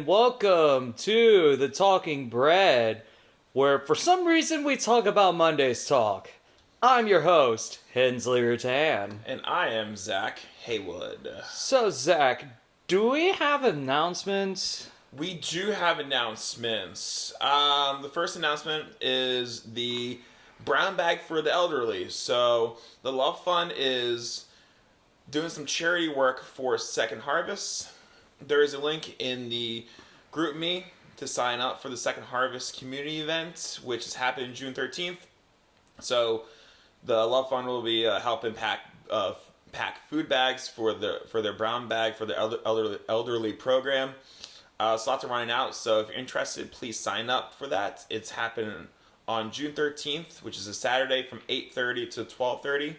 and welcome to the Talking Bread, where for some reason we talk about Monday's talk. I'm your host, Hensley Rutan. And I am Zac Haywood. So, Zac, do we have announcements? We do have announcements. The first announcement is the brown bag for the elderly. So, the Love Fund is doing some charity work for Second Harvest. There is a link in the group me to sign up for the Second Harvest community event, which is happening June 13th. So, the Love Fund will be helping pack food bags for their brown bag for the elderly program. Slots are running out, so if you're interested, please sign up for that. It's happening on June 13th, which is a Saturday from 8:30 to 12:30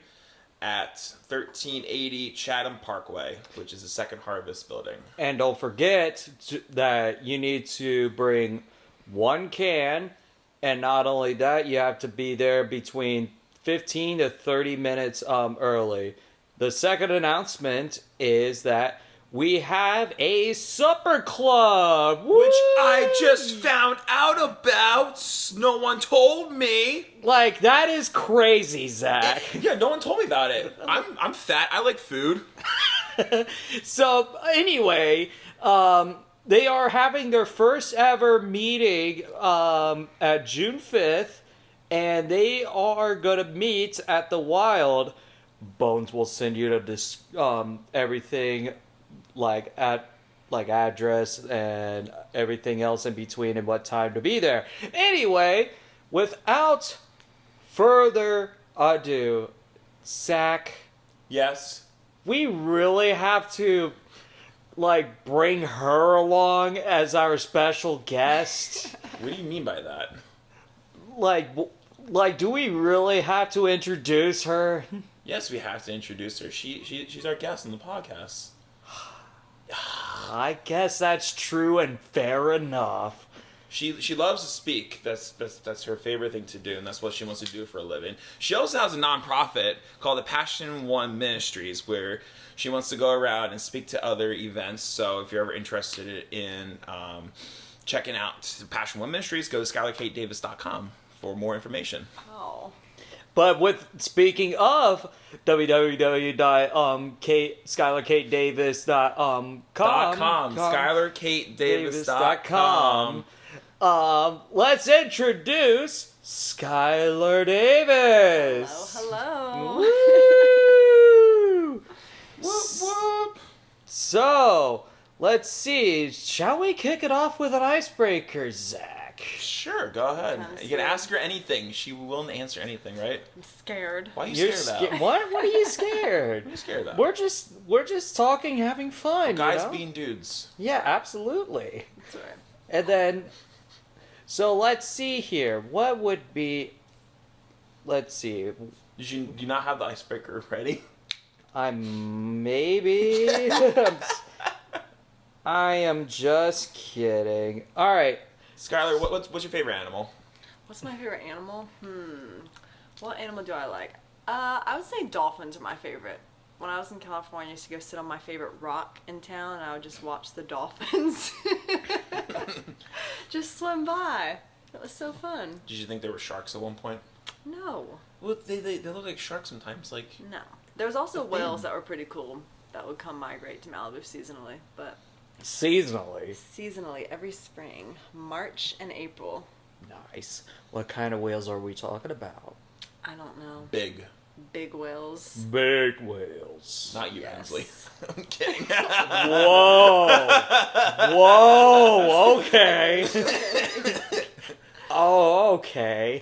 at 1380 Chatham Parkway, which is the Second Harvest building. And don't forget that you need to bring one can, and not only that, you have to be there between 15 to 30 minutes early. The second announcement is that we have a supper club, which I just found out about. No one told me. Like, that is crazy, Zac. Yeah, no one told me about it. I'm fat. I like food. So anyway, they are having their first ever meeting at June 5th, and they are going to meet at the Wild. Bones will send you to everything, like address and everything else in between and what time to be there. Anyway, without further ado, Zac. Yes. We really have to, bring her along as our special guest. What do you mean by that? Do we really have to introduce her? Yes, we have to introduce her. She's our guest on the podcast. I guess that's true and fair enough. She loves to speak. That's her favorite thing to do, and that's what she wants to do for a living. She also has a nonprofit called the Passion One Ministries, where she wants to go around and speak to other events. So if you're ever interested in checking out the Passion One Ministries, go to SkylarKateDavis.com for more information. Oh. But speaking of www.SkylarKateDavis.com, SkylarKateDavis.com. Let's introduce Skylar Davis. Hello. Woo! Whoop, whoop. So, let's see. Shall we kick it off with an icebreaker, Zac? Sure, go ahead. You can ask her anything. She will answer anything, right? I'm scared. Why are you scared about? What? What are you scared? What are you scared about? We're just talking, having fun. Guys you know? being dudes. Yeah, absolutely. That's right. And then, so let's see here. What would be? Let's see. Do you not have the icebreaker ready? Maybe. I am just kidding. All right. Skylar, what's your favorite animal? What's my favorite animal? What animal do I like? I would say dolphins are my favorite. When I was in California, I used to go sit on my favorite rock in town, and I would just watch the dolphins just swim by. It was so fun. Did you think there were sharks at one point? No. Well, they look like sharks sometimes. Like No. There was also whales that were pretty cool that would come migrate to Malibu seasonally, but Seasonally. every spring, March and April. Nice. What kind of whales are we talking about? I don't know. big. Big whales. Big whales. Not you, Yes. Hensley. I'm kidding. Whoa, okay. Oh, okay.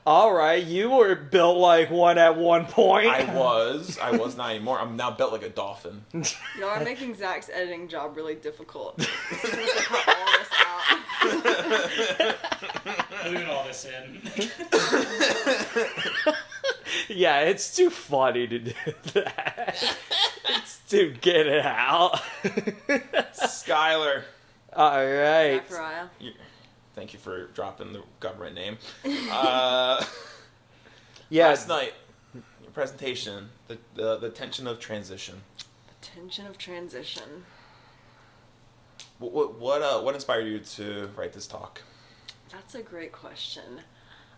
All right, you were built like one at one point. I was not anymore. I'm now built like a dolphin. Y'all are making Zac's editing job really difficult. This is supposed to cut all this out. Leaving all this in. Yeah, it's too funny to do that. It's to get it out. Skylar. All right. Zachariah. Thank you for dropping the government name. Yeah. Last night, your presentation, the tension of transition. Tension of transition. What inspired you to write this talk? That's a great question.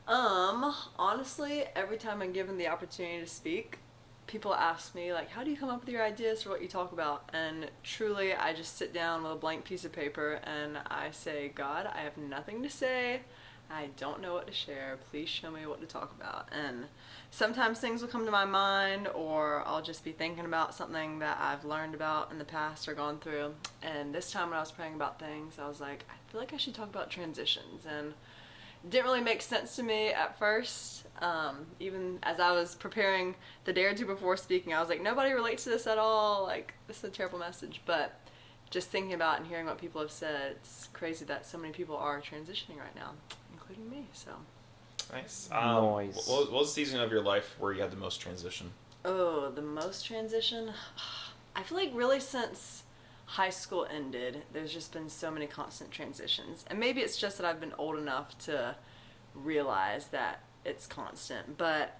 Honestly, every time I'm given the opportunity to speak, people ask me, like, how do you come up with your ideas for what you talk about? And truly, I just sit down with a blank piece of paper and I say, God, I have nothing to say. I don't know what to share. Please show me what to talk about. And sometimes things will come to my mind, or I'll just be thinking about something that I've learned about in the past or gone through. And this time when I was praying about things, I was like, I feel like I should talk about transitions. And it didn't really make sense to me at first. Even as I was preparing the day or two before speaking, I was like, nobody relates to this at all. Like, this is a terrible message. But just thinking about and hearing what people have said, it's crazy that so many people are transitioning right now, including me. So Nice. Nice. What was the season of your life where you had the most transition? oh, the most transition, I feel like really since high school ended, there's just been so many constant transitions. And maybe it's just that I've been old enough to realize that it's constant. But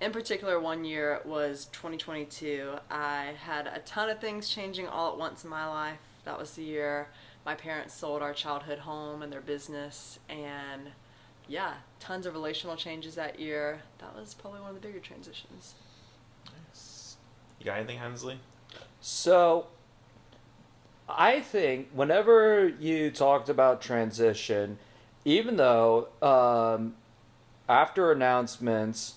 in particular, one year was 2022. I had a ton of things changing all at once in my life. That was the year my parents sold our childhood home and their business. And yeah, tons of relational changes that year. That was probably one of the bigger transitions. Nice. You got anything, Hensley? So, I think whenever you talked about transition, even though after announcements,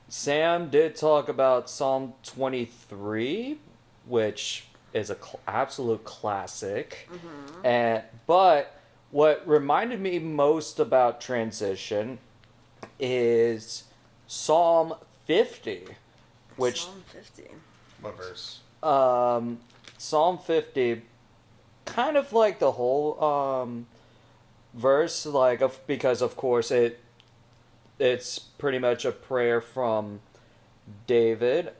Sam did talk about Psalm 23, which is a absolute classic. But what reminded me most about transition is Psalm 50, which Psalm 50. What verse? Psalm 50, kind of like the whole verse, like because of course it's pretty much a prayer from David.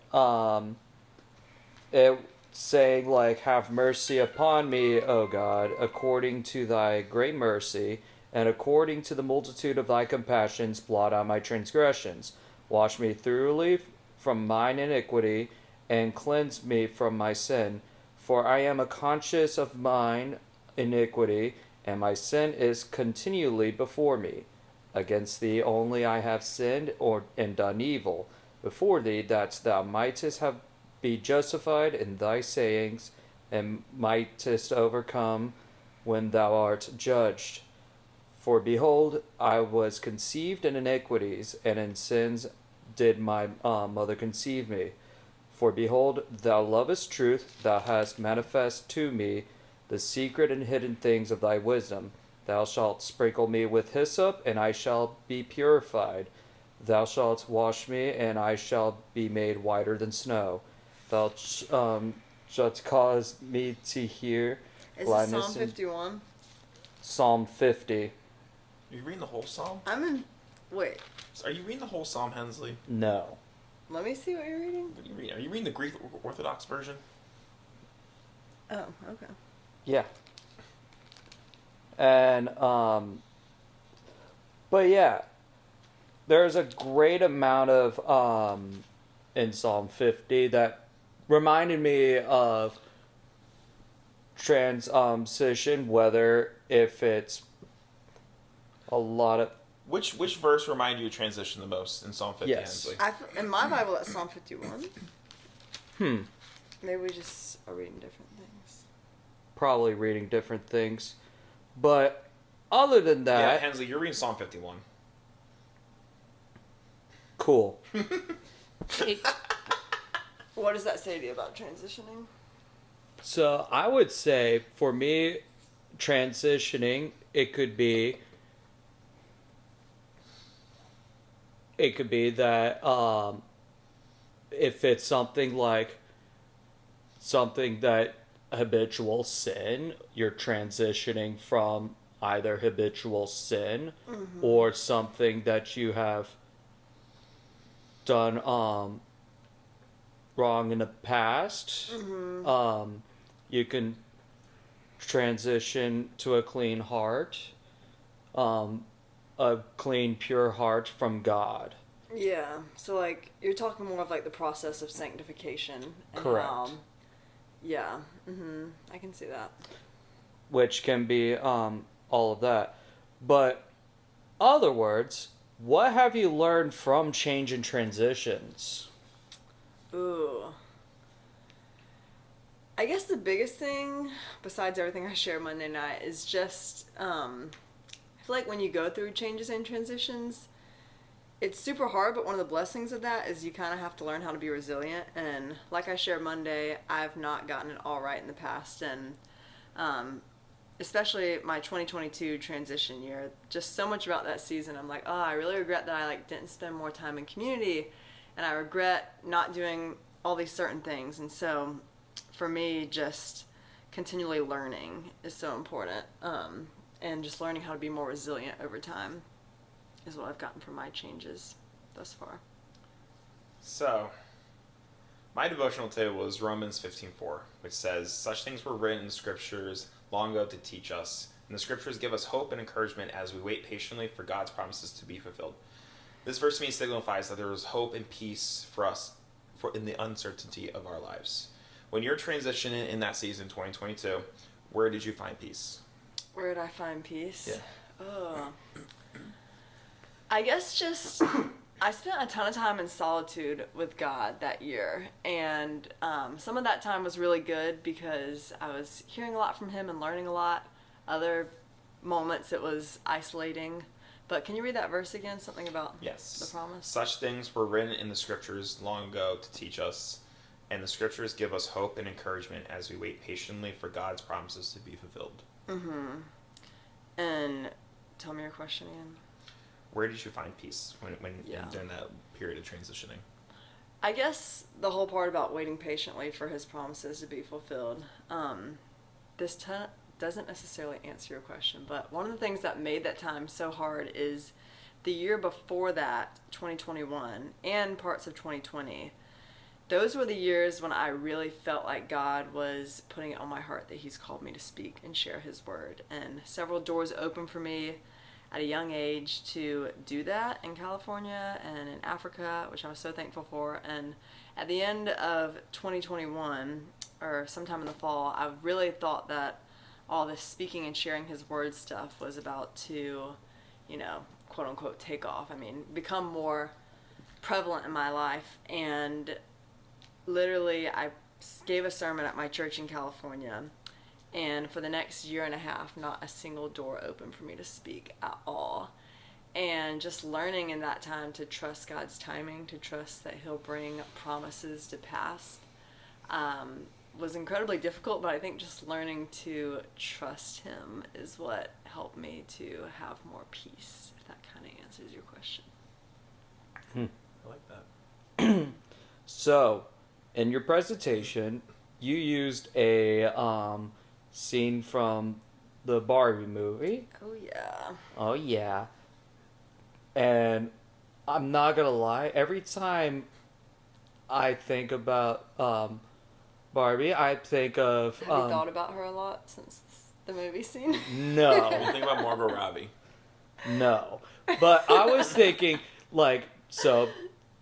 It saying like, "Have mercy upon me, O God, according to thy great mercy, and according to the multitude of thy compassions, blot out my transgressions. Wash me thoroughly from mine iniquity, and cleanse me from my sin. For I am conscious of mine iniquity, and my sin is continually before me. Against thee only I have sinned and done evil before thee, that thou mightest be justified in thy sayings, and mightest overcome when thou art judged. For behold, I was conceived in iniquities, and in sins did my mother conceive me. For behold, thou lovest truth, thou hast manifest to me the secret and hidden things of thy wisdom. Thou shalt sprinkle me with hyssop, and I shall be purified. Thou shalt wash me, and I shall be made whiter than snow. Thou shalt cause me to hear Is this gladness. Psalm 51? Psalm 50. Are you reading the whole psalm? Wait, Are you reading the whole psalm, Hensley? No. let me see what you're reading. What are you reading? Are you reading the Greek Orthodox version? Oh, okay. Yeah. And but yeah, there's a great amount of in Psalm 50 that reminded me of transition, whether if it's a lot of Which verse reminded you of transition the most in Psalm 50, Yes. Hensley? In my Bible, that's Psalm 51. hmm Maybe we just are reading different things. probably reading different things, but other than Yeah, that, Hensley, you're reading Psalm 51. cool. What does that say to you about transitioning? So I would say for me, transitioning, it could be that if it's something like something that habitual sin, you're transitioning from either habitual sin or something that you have done wrong in the past. You can transition to a clean heart, a clean, pure heart from God. Yeah, so like you're talking more of like the process of sanctification. And Correct. yeah, I can see that. which can be all of that. But other words, what have you learned from change and transitions? Ooh. I guess the biggest thing, besides everything I shared Monday night, is just I feel like when you go through changes and transitions, it's super hard, but one of the blessings of that is you kind of have to learn how to be resilient. And like I shared Monday, I've not gotten it all right in the past. And especially my 2022 transition year, just so much about that season. I'm like, oh, I really regret that I didn't spend more time in community. And I regret not doing all these certain things. And so for me, just continually learning is so important. And just learning how to be more resilient over time is what I've gotten from my changes thus far. So, my devotional today was Romans 15:4, which says, "Such things were written in the scriptures long ago to teach us, and the scriptures give us hope and encouragement as we wait patiently for God's promises to be fulfilled." This verse to me signifies that there is hope and peace for us in the uncertainty of our lives. When you're transitioning in that season, 2022, where did you find peace? Where did I find peace? Yeah. Oh. I guess just I spent a ton of time in solitude with God that year, and some of that time was really good because I was hearing a lot from Him and learning a lot. Other moments it was isolating. But can you read that verse again? Something about the promise? Such things were written in the scriptures long ago to teach us, and the scriptures give us hope and encouragement as we wait patiently for God's promises to be fulfilled. Mm-hmm. And tell me your question again. Where did you find peace when during that period of transitioning? I guess the whole part about waiting patiently for His promises to be fulfilled. This doesn't necessarily answer your question, but one of the things that made that time so hard is the year before that, 2021, and parts of 2020. Those were the years when I really felt like God was putting it on my heart that He's called me to speak and share His word. And several doors opened for me at a young age to do that in California and in Africa, which I was so thankful for. And at the end of 2021, or sometime in the fall, I really thought that all this speaking and sharing His word stuff was about to, quote unquote, take off. I mean, become more prevalent in my life. And literally, I gave a sermon at my church in California, and for the next year and a half, not a single door opened for me to speak at all. And just learning in that time to trust God's timing, to trust that He'll bring promises to pass, was incredibly difficult, but I think just learning to trust Him is what helped me to have more peace, if that kind of answers your question. I like that. So, in your presentation, you used a scene from the Barbie movie. Oh, yeah. Oh, yeah. And I'm not going to lie, every time I think about Barbie, I think of... Have you thought about her a lot since the movie scene? No. You think about Margot Robbie. No. But I was thinking, so...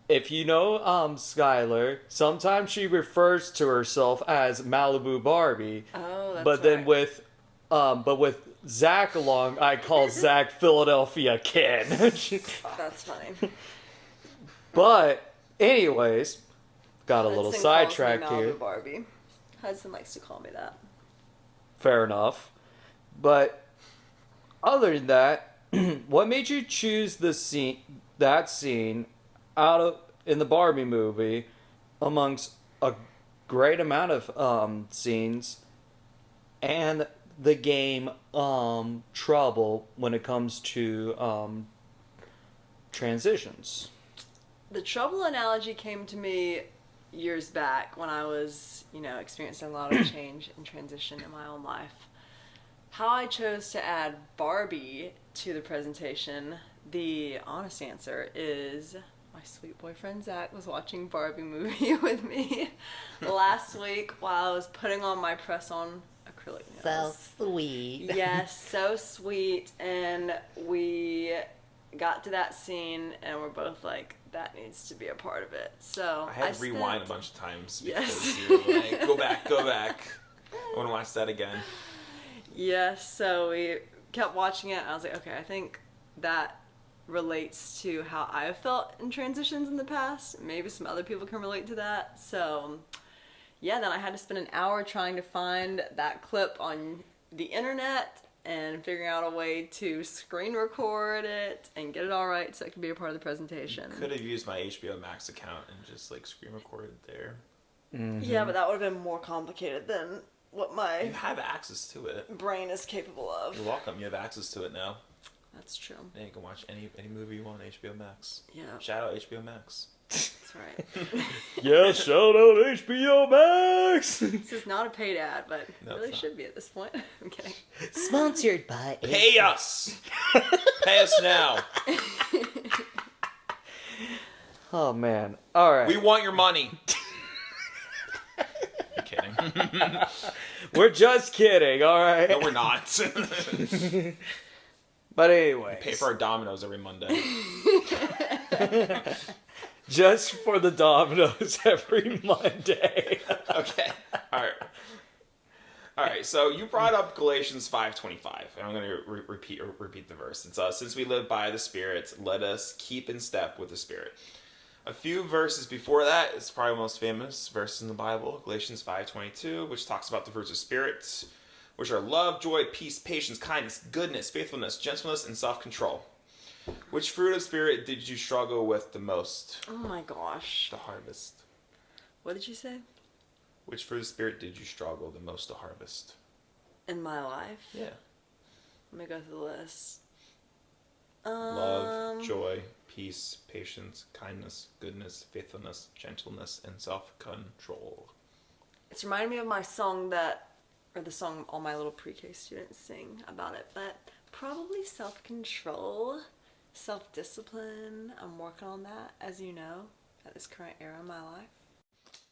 If you know Skylar, sometimes she refers to herself as Malibu Barbie. Oh, that's but then with Zac along, I call Zac Philadelphia Ken. That's funny. But anyways, got a little Hudson sidetracked calls me here. Malibu Barbie. Hudson likes to call me that. Fair enough. But other than that, what made you choose that scene in the Barbie movie amongst a great amount of scenes and the game Trouble when it comes to transitions? The trouble analogy came to me years back when I was, experiencing a lot of change and transition in my own life. How I chose to add Barbie to the presentation, the honest answer is my sweet boyfriend Zach was watching Barbie movie with me last week while I was putting on my press-on acrylic nails. So sweet. Yes, so sweet. And we got to that scene and we're both like, that needs to be a part of it. So I had to rewind a bunch of times because Yes. you were like, go back. I want to watch that again. Yes, so we kept watching it, and I was like, okay, I think that relates to how I've felt in transitions in the past. Maybe some other people can relate to that. So, yeah, then I had to spend an hour trying to find that clip on the internet and figuring out a way to screen record it and get it all right so it could be a part of the presentation. Could have used my HBO Max account and just like screen recorded there. Yeah, but that would have been more complicated than what my You have access to it. brain is capable of. You're welcome. You have access to it now. That's true. Yeah, you can watch any movie you want on HBO Max. Yeah, Shout out HBO Max. that's right. Yeah, shout out HBO Max. This is not a paid ad, but No, it really it's should be at this point. I'm kidding. Sponsored by. Pay us. Pay us now. Oh man! All right, We want your money. I'm kidding. we're just kidding. All right. No, we're not. But anyway, Pay for our Dominoes every Monday. just for the Dominoes every Monday. Okay. All right. So you brought up Galatians 5:25, and I'm going to repeat the verse. It's since we live by the Spirit, let us keep in step with the Spirit. A few verses before that, it's probably the most famous verse in the Bible, Galatians 5:22, which talks about the fruits of Spirit, which are love, joy, peace, patience, kindness, goodness, faithfulness, gentleness, and self-control. Which fruit of Spirit did you struggle with the most? Oh my gosh. The hardest. What did you say? Which fruit of Spirit did you struggle the most to harvest? In my life? Yeah. Let me go through the list. Love, joy, peace, patience, kindness, goodness, faithfulness, gentleness, and self-control. It's reminding me of my song the song all my little pre-K students sing about it, but probably self-control, self-discipline. I'm working on that, as you know, at this current era in my life.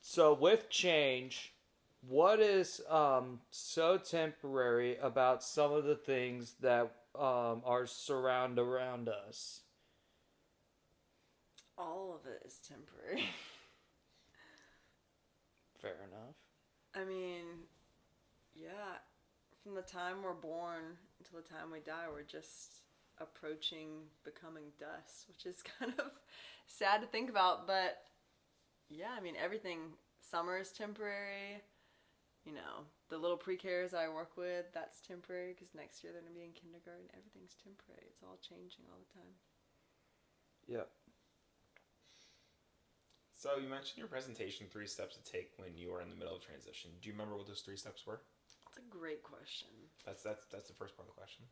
So with change, what is so temporary about some of the things that are around us? All of it is temporary. Fair enough. I mean, yeah, from the time we're born until the time we die, we're just approaching becoming dust, which is kind of sad to think about, but yeah, I mean, everything, summer is temporary, you know, the little pre-Kers I work with, that's temporary, because next year they're going to be in kindergarten, everything's temporary, it's all changing all the time. Yep. So you mentioned in your presentation 3 steps to take when you are in the middle of transition. Do you remember what those 3 steps were? That's a great question. That's the first part of the question.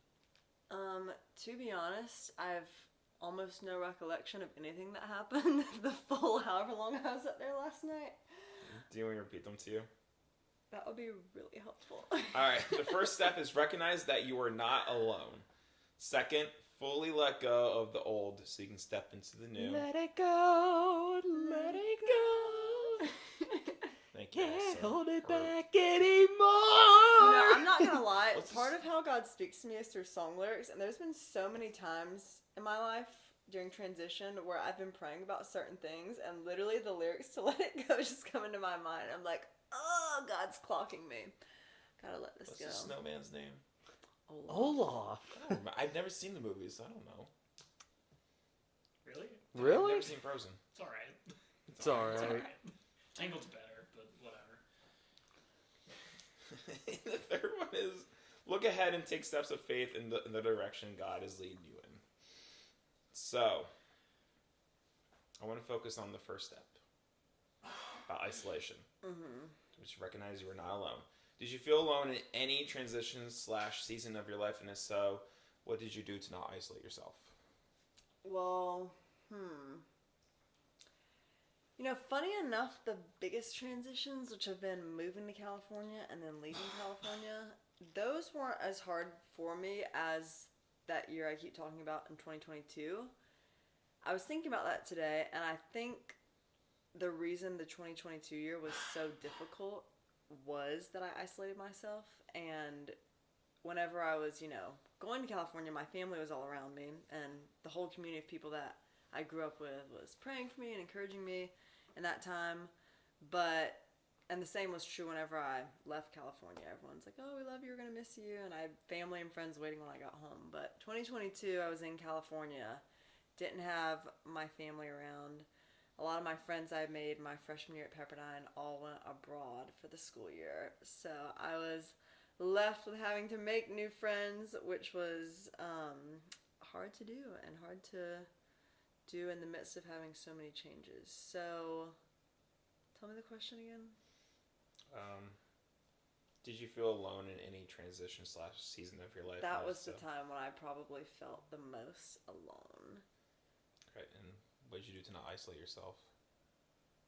To be honest, I've almost no recollection of anything that happened the full however long I was up there last night. Do you want me to repeat them to you? That would be really helpful. Alright, the first step is recognize that you are not alone. Second, fully let go of the old so you can step into the new. Let it go, let it go. Thank you. Can't Awesome. hold it Or- back anymore. You know, I'm not gonna lie, What's part of how God speaks to me is through song lyrics, and there's been so many times in my life during transition where I've been praying about certain things, and literally the lyrics to Let It Go just come into my mind. I'm like, oh, God's clocking me. Gotta let this What's go. the snowman's name? Olaf. I've never seen the movie, so I don't know. Really? I've Really? never seen Frozen. It's alright. It's alright. It's alright. Tangled's better, but whatever. The third one is look ahead and take steps of faith in the direction God is leading you in. So, I want to focus on the first step about isolation. Mm-hmm. Which recognize you are not alone. Did you feel alone in any transition/season of your life? And if so, what did you do to not isolate yourself? Well, You know, funny enough, the biggest transitions, which have been moving to California and then leaving California, those weren't as hard for me as that year I keep talking about in 2022. I was thinking about that today, and I think the reason the 2022 year was so difficult was that I isolated myself, and whenever I was, going to California, my family was all around me, and the whole community of people that I grew up with was praying for me and encouraging me in that time. But And the same was true whenever I left California. Everyone's like, "Oh, we love you. We're gonna miss you." And I had family and friends waiting when I got home. But 2022, I was in California, didn't have my family around. A lot of my friends I made my freshman year at Pepperdine all went abroad for the school year. So I was left with having to make new friends, which was hard to do and hard to do in the midst of having so many changes. So, tell me the question again. Did you feel alone in any transition / season of your life? That was the time when I probably felt the most alone. Right, and what did you do to not isolate yourself?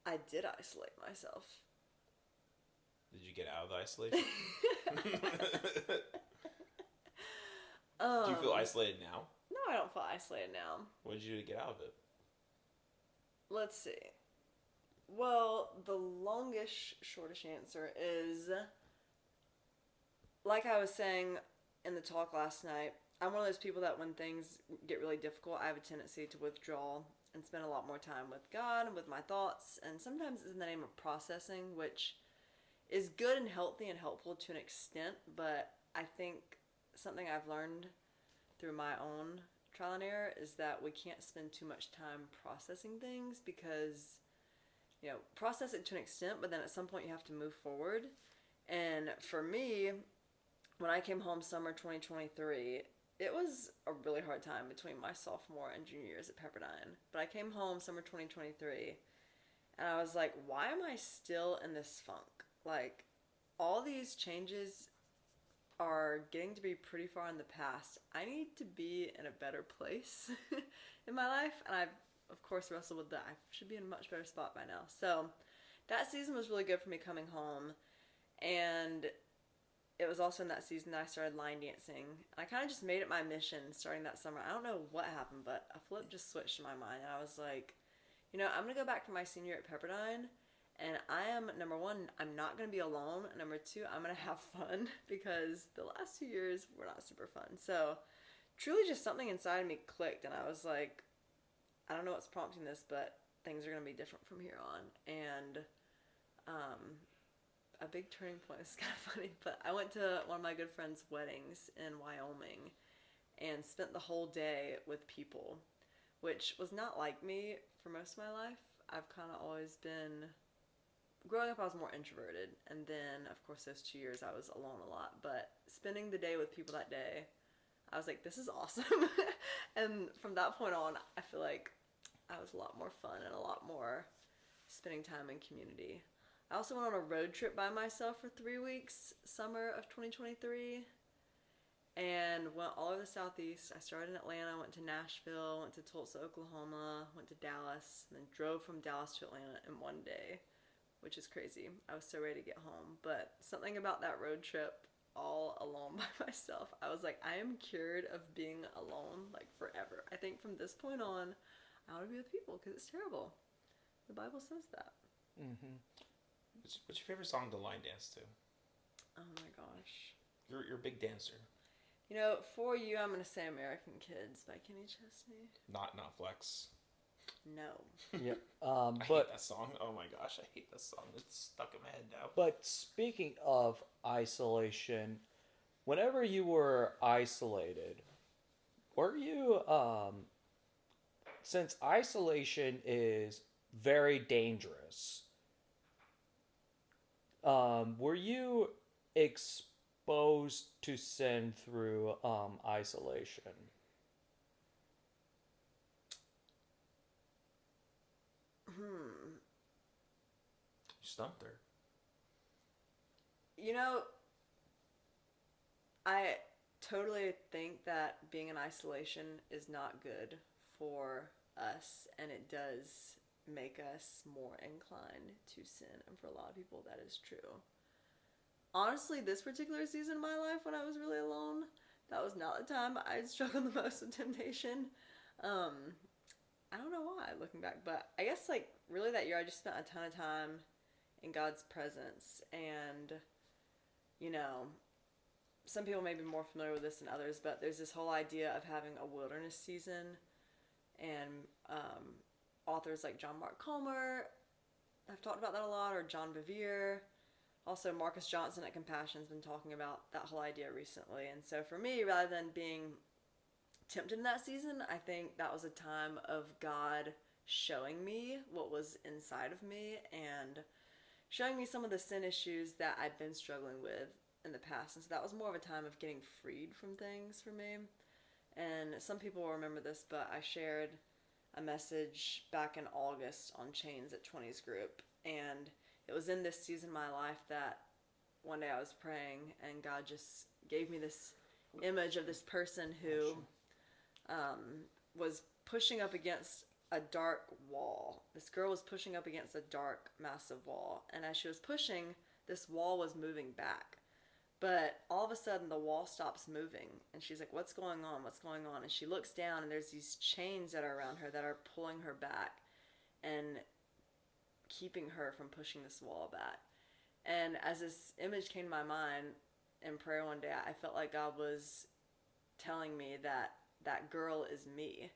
I did isolate myself. Did you get out of the isolation? Do you feel isolated now? No, I don't feel isolated now. What did you do to get out of it? Let's see. Well, the longest, shortest answer is, like I was saying in the talk last night, I'm one of those people that when things get really difficult, I have a tendency to withdraw and spend a lot more time with God and with my thoughts. And sometimes it's in the name of processing, which is good and healthy and helpful to an extent. But I think something I've learned through my own trial and error is that we can't spend too much time processing things because, process it to an extent, but then at some point you have to move forward. And for me, when I came home summer 2023, it was a really hard time between my sophomore and junior years at Pepperdine. But I came home summer 2023, and I was like, why am I still in this funk? Like, all these changes are getting to be pretty far in the past. I need to be in a better place in my life, and I've, of course, wrestled with that. I should be in a much better spot by now. So that season was really good for me coming home, and it was also in that season that I started line dancing. I kind of just made it my mission starting that summer. I don't know what happened, but a flip just switched in my mind, and I was like, I'm going to go back for my senior year at Pepperdine, and I am, number one, I'm not going to be alone. Number two, I'm going to have fun because the last 2 years were not super fun. So truly just something inside me clicked, and I was like, I don't know what's prompting this, but things are going to be different from here on. And a big turning point is kind of funny, but I went to one of my good friends' weddings in Wyoming and spent the whole day with people, which was not like me for most of my life. I've kind of always been, growing up I was more introverted, and then of course those 2 years I was alone a lot, but spending the day with people that day, I was like, this is awesome. And from that point on, I feel like I was a lot more fun and a lot more spending time in community. I also went on a road trip by myself for 3 weeks, summer of 2023, and went all over the Southeast. I started in Atlanta, went to Nashville, went to Tulsa, Oklahoma, went to Dallas, and then drove from Dallas to Atlanta in one day, which is crazy. I was so ready to get home, but something about that road trip all alone by myself, I was like, I am cured of being alone, like, forever. I think from this point on, I want to be with people because it's terrible. The Bible says that. Mm-hmm. What's your favorite song to line dance to? Oh my gosh. You're a big dancer. For you, I'm going to say American Kids by Kenny Chesney. Not Flex. No. Yep. I hate that song. Oh my gosh, I hate that song. It's stuck in my head now. But speaking of isolation, whenever you were isolated, were you, since isolation is very dangerous, were you exposed to sin through isolation? You stumped her. I totally think that being in isolation is not good for us, and it does make us more inclined to sin, and for a lot of people that is true. Honestly, this particular season of my life when I was really alone, that was not the time I struggled the most with temptation. I don't know why, looking back, but I guess, really that year I just spent a ton of time in God's presence, and, some people may be more familiar with this than others, but there's this whole idea of having a wilderness season, and authors like John Mark Comer have talked about that a lot, or John Bevere, Also, Marcus Johnson at Compassion's been talking about that whole idea recently. And so for me, rather than being tempted in that season, I think that was a time of God showing me what was inside of me and showing me some of the sin issues that I'd been struggling with in the past. And so that was more of a time of getting freed from things for me. And some people will remember this, but I shared a message back in August on Chains at 20s group. And it was in this season of my life that one day I was praying and God just gave me this image of this person who was pushing up against a dark wall. This girl was pushing up against a dark, massive wall. And as she was pushing, this wall was moving back. But all of a sudden, the wall stops moving. And she's like, what's going on? What's going on? And she looks down, and there's these chains that are around her that are pulling her back and keeping her from pushing this wall back. And as this image came to my mind in prayer one day, I felt like God was telling me that that girl is me.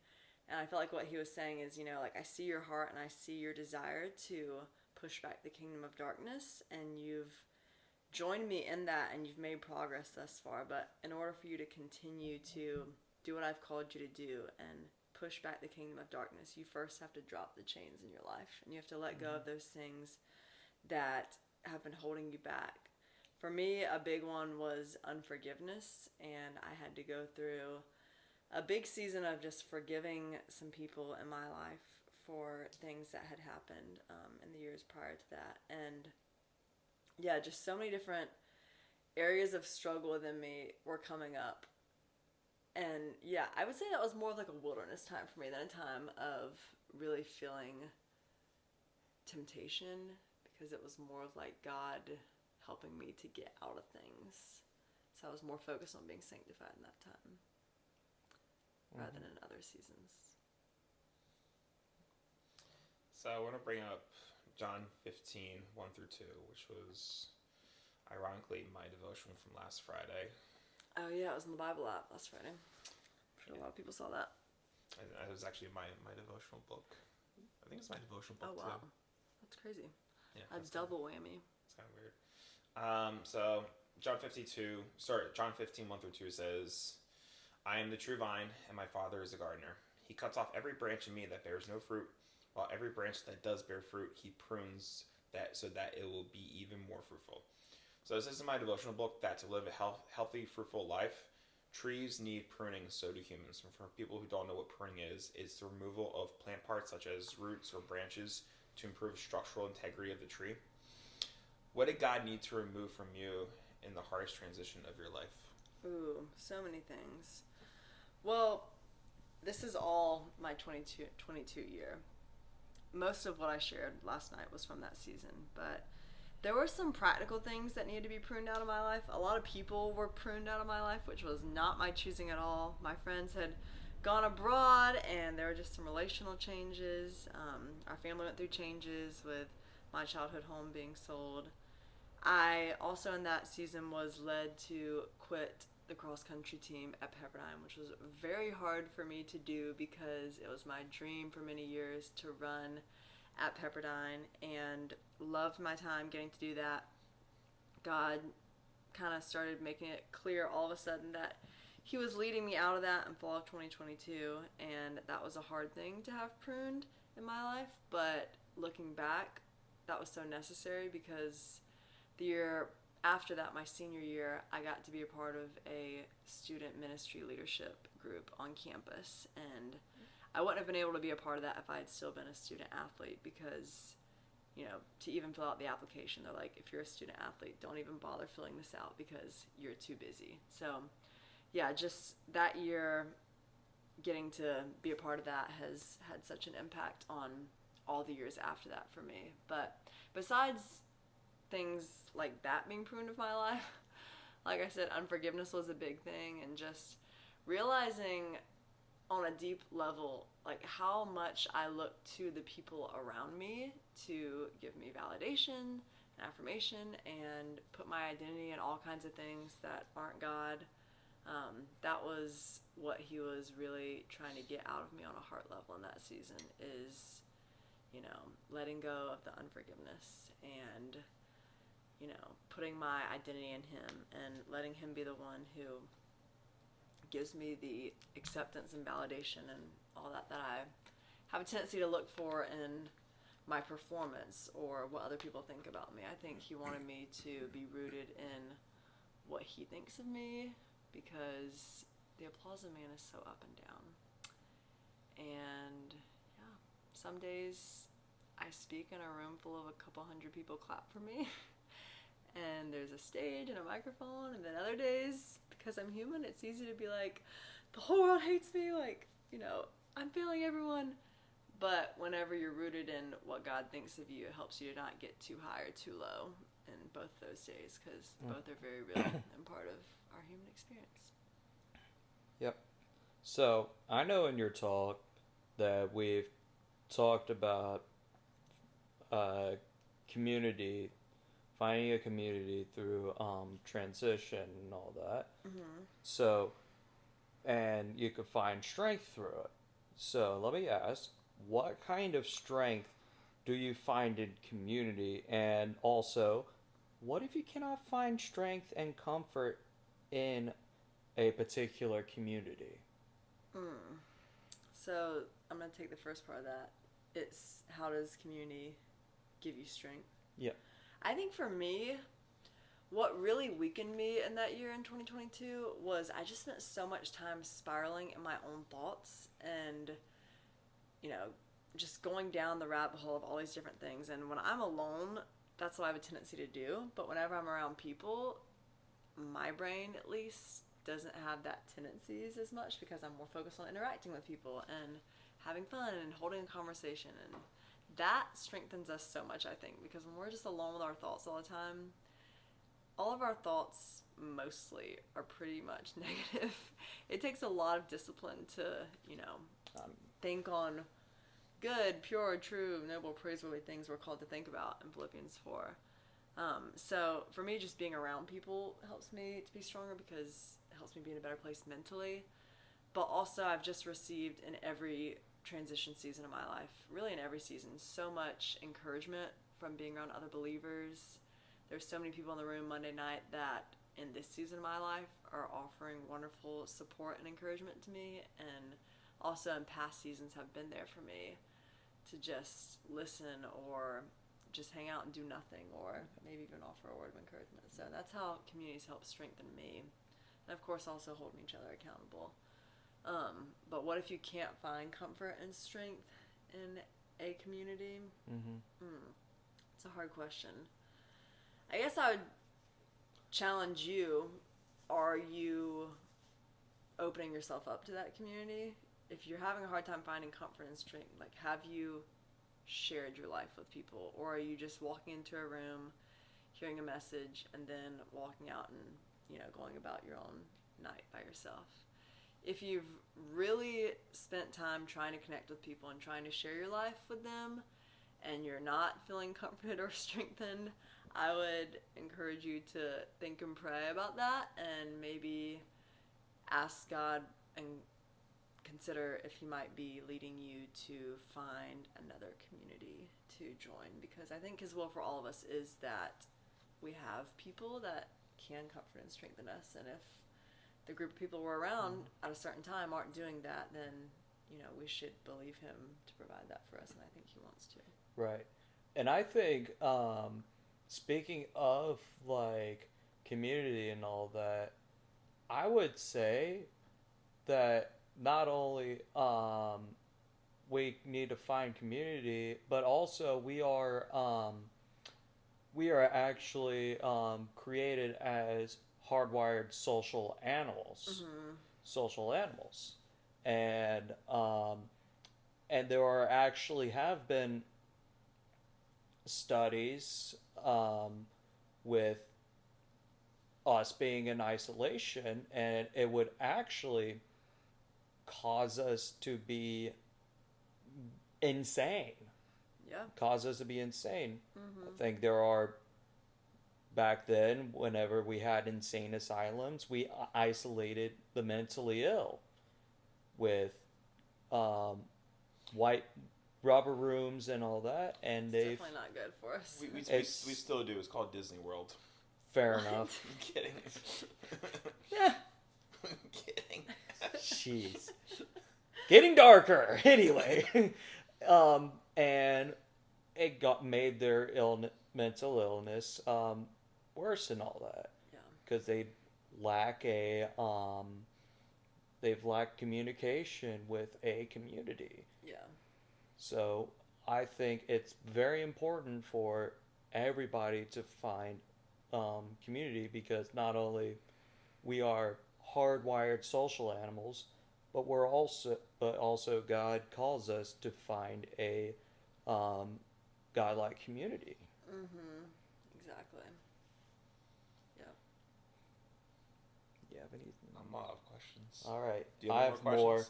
And I felt like what he was saying is, like, I see your heart and I see your desire to push back the kingdom of darkness, and you've joined me in that and you've made progress thus far. But in order for you to continue to do what I've called you to do and push back the kingdom of darkness, you first have to drop the chains in your life, and you have to let go of those things that have been holding you back. For me, a big one was unforgiveness, and I had to go through a big season of just forgiving some people in my life for things that had happened in the years prior to that. And yeah, just so many different areas of struggle within me were coming up. And yeah, I would say that was more of like a wilderness time for me than a time of really feeling temptation, because it was more of like God helping me to get out of things. So I was more focused on being sanctified in that time rather than in other seasons. So I want to bring up John 15, 1 through 2, which was ironically my devotion from last Friday. Oh yeah, it was in the Bible app last Friday. I'm sure a lot of people saw that. It was actually my devotional book. I think it's my devotional book Oh wow, too. that's crazy. Yeah, A double whammy. It's kind of weird. So John 15, 1 through 2 says, I am the true vine, and my Father is the gardener. He cuts off every branch in me that bears no fruit, while every branch that does bear fruit, he prunes that so that it will be even more fruitful. So this is my devotional book that to live a healthy, fruitful life, trees need pruning, so do humans. And for people who don't know what pruning is, it's the removal of plant parts such as roots or branches to improve structural integrity of the tree. What did God need to remove from you in the hardest transition of your life? Ooh, so many things. Well, this is all my 22 year. Most of what I shared last night was from that season, but there were some practical things that needed to be pruned out of my life. A lot of people were pruned out of my life, which was not my choosing at all. My friends had gone abroad, and there were just some relational changes. Our family went through changes with my childhood home being sold. I also in that season was led to quit the cross-country team at Pepperdine, which was very hard for me to do because it was my dream for many years to run at Pepperdine, and loved my time getting to do that. God kind of started making it clear all of a sudden that he was leading me out of that in fall of 2022, and that was a hard thing to have pruned in my life. But looking back, that was so necessary, because the year after that, my senior year, I got to be a part of a student ministry leadership group on campus, and I wouldn't have been able to be a part of that if I had still been a student athlete, because, to even fill out the application, they're like, if you're a student athlete, don't even bother filling this out because you're too busy. So, yeah, just that year, getting to be a part of that has had such an impact on all the years after that for me. But besides things like that being pruned of my life, like I said, unforgiveness was a big thing, and just realizing on a deep level, like, how much I look to the people around me to give me validation and affirmation and put my identity in all kinds of things that aren't God. That was what he was really trying to get out of me on a heart level in that season, is, letting go of the unforgiveness and putting my identity in him and letting him be the one who gives me the acceptance and validation and all that I have a tendency to look for in my performance or what other people think about me. I think he wanted me to be rooted in what he thinks of me, because the applause of man is so up and down. And yeah, some days I speak in a room full of a couple hundred people clap for me and there's a stage and a microphone, and then other days, because I'm human, it's easy to be like, the whole world hates me, like, I'm failing everyone. But whenever you're rooted in what God thinks of you, it helps you to not get too high or too low in both those days, because both are very real and part of our human experience. Yep. So, I know in your talk that we've talked about community, finding a community through transition and all that. Mm-hmm. So, and you could find strength through it. So, let me ask, what kind of strength do you find in community? And also, what if you cannot find strength and comfort in a particular community? So I'm going to take the first part of that. It's, how does community give you strength? Yeah. I think for me, what really weakened me in that year in 2022 was I just spent so much time spiraling in my own thoughts and, just going down the rabbit hole of all these different things. And when I'm alone, that's what I have a tendency to do. But whenever I'm around people, my brain at least doesn't have that tendencies as much, because I'm more focused on interacting with people and having fun and holding a conversation. And that strengthens us so much, I think, because when we're just alone with our thoughts all the time, all of our thoughts mostly are pretty much negative. It takes a lot of discipline to, think on good, pure, true, noble, praiseworthy things we're called to think about in Philippians 4. So for me, just being around people helps me to be stronger, because it helps me be in a better place mentally. But also, I've just received in every transition season of my life, really in every season, so much encouragement from being around other believers. There's so many people in the room Monday night that in this season of my life are offering wonderful support and encouragement to me, and also in past seasons have been there for me to just listen or just hang out and do nothing, or maybe even offer a word of encouragement. So that's how communities help strengthen me, and of course also holding each other accountable. But what if you can't find comfort and strength in a community? It's a hard question. I guess I would challenge you, are you opening yourself up to that community? If you're having a hard time finding comfort and strength, like, have you shared your life with people, or are you just walking into a room, hearing a message, and then walking out and going about your own night by yourself? If you've really spent time trying to connect with people and trying to share your life with them, and you're not feeling comforted or strengthened, I would encourage you to think and pray about that, and maybe ask God and consider if he might be leading you to find another community to join, because I think his will for all of us is that we have people that can comfort and strengthen us, and if the group of people we're around at a certain time aren't doing that, then we should believe him to provide that for us, and I think he wants to. Right. And I think speaking of like community and all that, I would say that not only we need to find community, but also we are actually created as hardwired social animals. Social animals. And there are actually have been studies with us being in isolation, and it would actually cause us to be insane. Yeah. Cause us to be insane. I think there are, back then, whenever we had insane asylums, we isolated the mentally ill with white rubber rooms and all that, and It's they've definitely not good for us. We It's- still do. It's called Disney World. fair enough. I'm kidding. Yeah. I'm kidding. Jeez. Getting darker. Anyway, and it made their mental illness worse and all that Yeah. because they've lacked communication with a community. Yeah. So I think it's very important for everybody to find community because not only we are hardwired social animals, but also God calls us to find a God-like community. Mm-hmm. Exactly. Yeah. You have anything? I'm out of questions. All right, Do you I have have more more.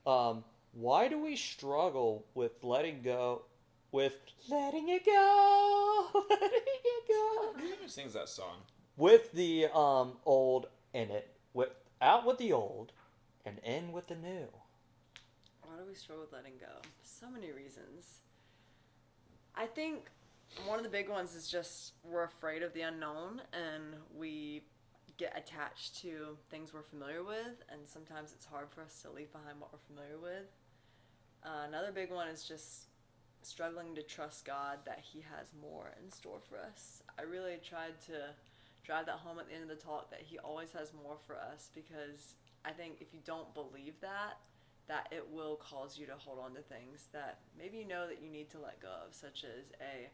questions? Why do we struggle with letting go? With letting it go, letting it go. Who sings that song? With the old in it, out with the old, and in with the new. Why do we struggle with letting go? So many reasons. I think one of the big ones is just we're afraid of the unknown and we get attached to things we're familiar with, and sometimes it's hard for us to leave behind what we're familiar with. Another big one is just struggling to trust God that He has more in store for us. I really tried to drive that home at the end of the talk that He always has more for us, because I think if you don't believe that it will cause you to hold on to things that maybe you know that you need to let go of, such as a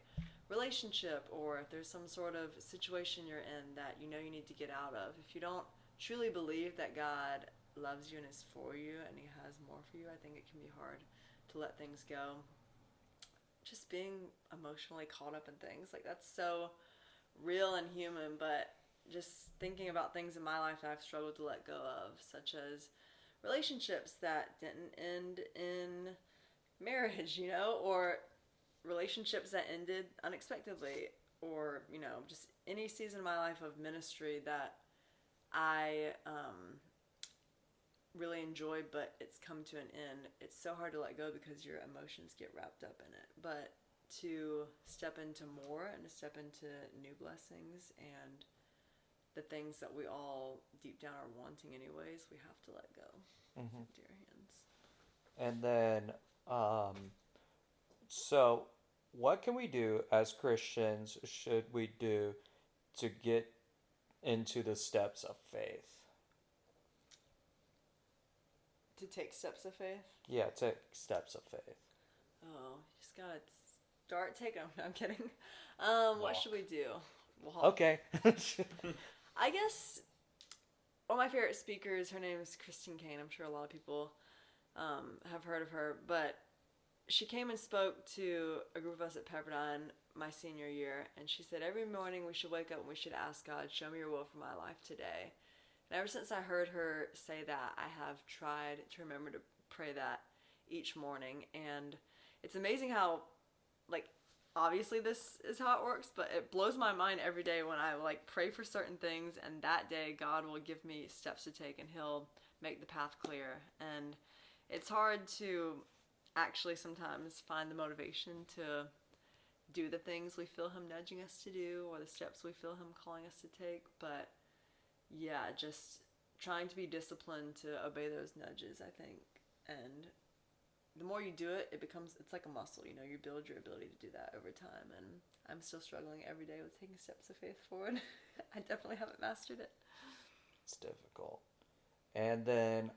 relationship, or if there's some sort of situation you're in that you know you need to get out of. If you don't truly believe that God loves you and is for you and He has more for you, I think it can be hard to let things go. Just being emotionally caught up in things, like that's so real and human, but just thinking about things in my life that I've struggled to let go of, such as relationships that didn't end in marriage, or relationships that ended unexpectedly, or, just any season of my life of ministry that I really enjoyed, but it's come to an end. It's so hard to let go because your emotions get wrapped up in it. But to step into more and to step into new blessings and the things that we all deep down are wanting anyways, we have to let go into your hands. And then, so what can we do as Christians? Should we do to get into the steps of faith? To take steps of faith? Yeah, take steps of faith. Oh, you just gotta start taking them. No, I'm kidding. What should we do? Walk. Okay. I guess one of my favorite speakers, her name is Christine Kane. I'm sure a lot of people have heard of her, but she came and spoke to a group of us at Pepperdine my senior year, and she said every morning we should wake up and we should ask God, show me your will for my life today. And ever since I heard her say that, I have tried to remember to pray that each morning. And it's amazing how, obviously this is how it works, but it blows my mind every day when I, pray for certain things, and that day God will give me steps to take, and He'll make the path clear. And it's hard to actually sometimes find the motivation to do the things we feel Him nudging us to do, or the steps we feel Him calling us to take, but yeah, just trying to be disciplined to obey those nudges, I think. And the more you do it, it's like a muscle, you build your ability to do that over time. And I'm still struggling every day with taking steps of faith forward. I definitely haven't mastered it. It's difficult. And then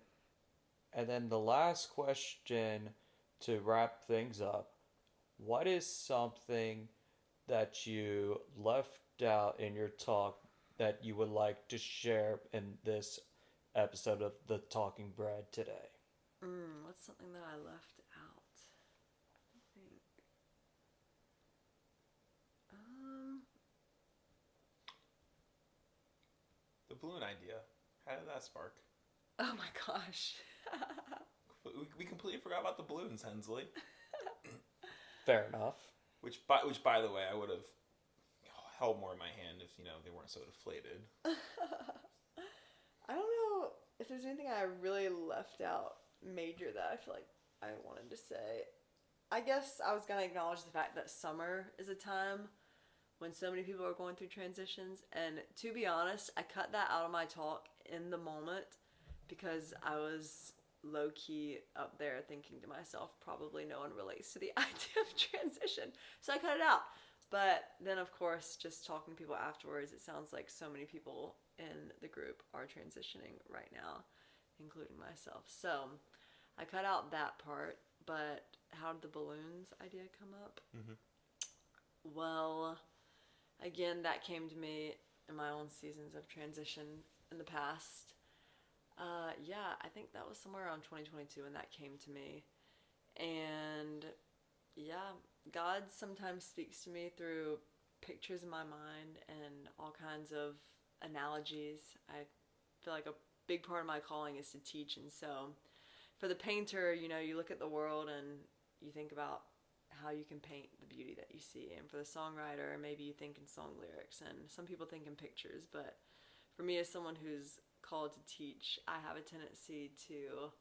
the last question to wrap things up, what is something that you left out in your talk that you would like to share in this episode of The Talking Bread today? What's something that I left out? I think. The balloon idea. How did that spark? Oh my gosh. We completely forgot about the balloons, Hensley. Fair enough. Which by the way, I would have held more in my hand if they weren't so deflated. I don't know if there's anything I really left out major that I feel like I wanted to say. I guess I was going to acknowledge the fact that summer is a time when so many people are going through transitions. And to be honest, I cut that out of my talk in the moment because I was low-key up there thinking to myself, probably no one relates to the idea of transition. So I cut it out. But then, of course, just talking to people afterwards, it sounds like so many people in the group are transitioning right now, including myself. So I cut out that part. But how did the balloons idea come up? Mm-hmm. Well, again, that came to me in my own seasons of transition in the past. Yeah, I think that was somewhere around 2022 when that came to me. And yeah, God sometimes speaks to me through pictures in my mind and all kinds of analogies. I feel like a big part of my calling is to teach, and so for the painter, you look at the world and you think about how you can paint the beauty that you see. And for the songwriter, maybe you think in song lyrics, and some people think in pictures. But for me, as someone who's called to teach, I have a tendency to,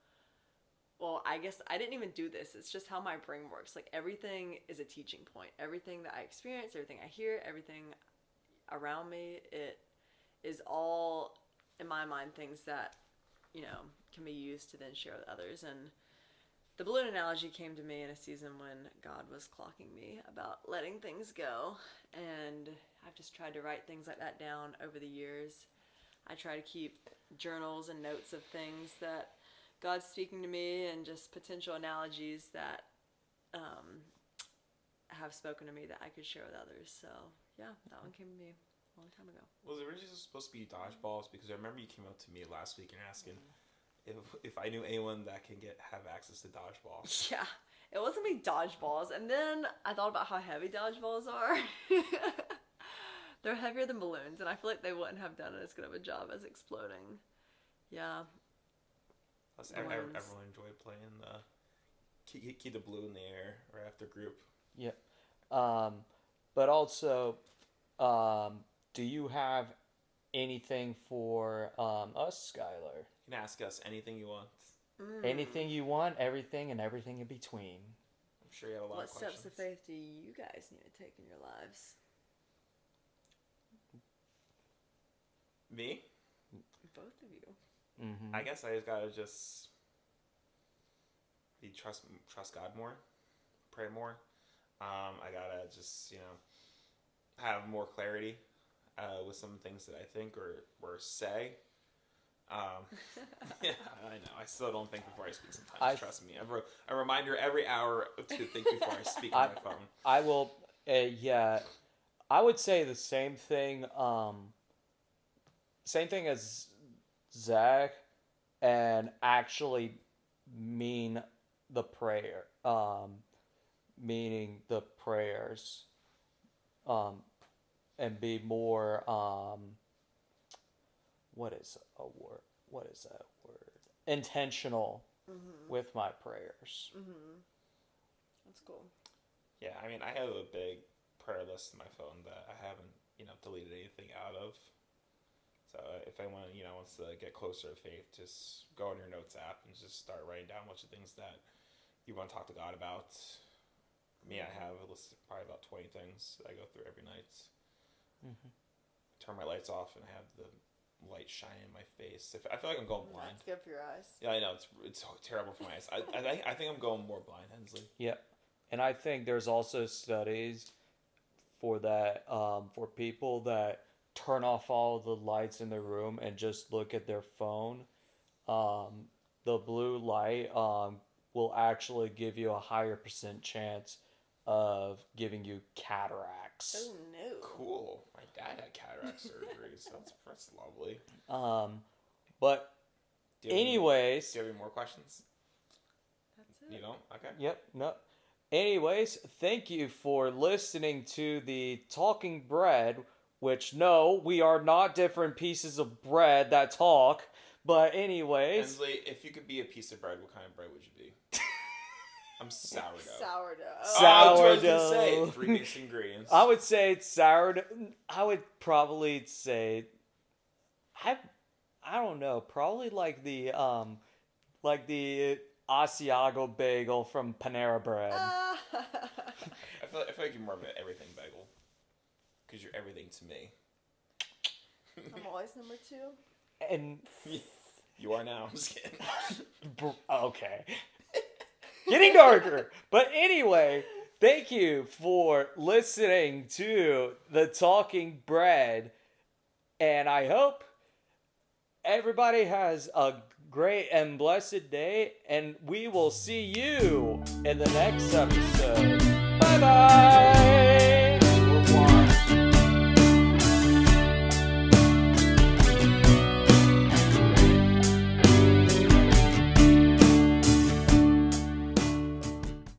well, I guess I didn't even do this. It's just how my brain works. Like, everything is a teaching point. Everything that I experience, everything I hear, everything around me, it is all, in my mind, things that can be used to then share with others. And the balloon analogy came to me in a season when God was clocking me about letting things go. And I've just tried to write things like that down over the years. I try to keep journals and notes of things that God's speaking to me, and just potential analogies that have spoken to me that I could share with others. So yeah, that one came to me a long time ago. Was it originally supposed to be dodgeballs? Because I remember you came up to me last week and asking if I knew anyone that can have access to dodgeballs. Yeah, it wasn't me dodgeballs. And then I thought about how heavy dodgeballs are. They're heavier than balloons, and I feel like they wouldn't have done as good of a job as exploding. Yeah. Plus, everyone enjoyed playing the keep the blue in the air right after group. Yep. But also, do you have anything for us, Skylar? You can ask us anything you want. Anything you want, everything and everything in between. I'm sure you have a lot of questions. What steps of faith do you guys need to take in your lives? Me? Both of you. Mm-hmm. I guess I just gotta trust God more, pray more. I gotta just have more clarity with some things that I think or say. Yeah, I know. I still don't think before I speak sometimes. Trust me. A reminder every hour to think before I speak on my phone. I will. Yeah, I would say the same thing. Same thing as Zach, and actually mean the prayer. Meaning the prayers. And be more. What is a word? What is that word? Intentional with my prayers. That's cool. Yeah, I mean, I have a big prayer list in my phone that I haven't, deleted anything out of. So if anyone, wants to get closer to faith, just go on your notes app and just start writing down a bunch of things that you want to talk to God about. Me, I have a list of probably about 20 things that I go through every night. Turn my lights off and I have the light shining in my face. I feel like I'm going blind. That's good for your eyes. Yeah, I know. It's terrible for my eyes. I think I'm going more blind, Hensley. Yeah. And I think there's also studies for that, for people that turn off all the lights in their room and just look at their phone. The blue light will actually give you a higher % chance of giving you cataracts. Oh no. Cool. My dad had cataract surgery, so that's lovely. But anyways, Do you have any more questions? That's it. You don't? Okay. Yep, no. Anyways, thank you for listening to the Talking Bread, which, no, we are not different pieces of bread that talk. But anyways. Hensley, if you could be a piece of bread, what kind of bread would you be? I'm sourdough. Sourdough. That's what I was gonna say. Sourdough. 3 basic ingredients. I would say it's sourdough. I would probably say, I don't know, probably like the Asiago bagel from Panera Bread. I feel like you're more of an everything bagel. Because you're everything to me. I'm always number 2. And You are now. I'm just kidding. okay. Getting darker. But anyway, thank you for listening to the Talking Bread. And I hope everybody has a great and blessed day. And we will see you in the next episode. Bye-bye.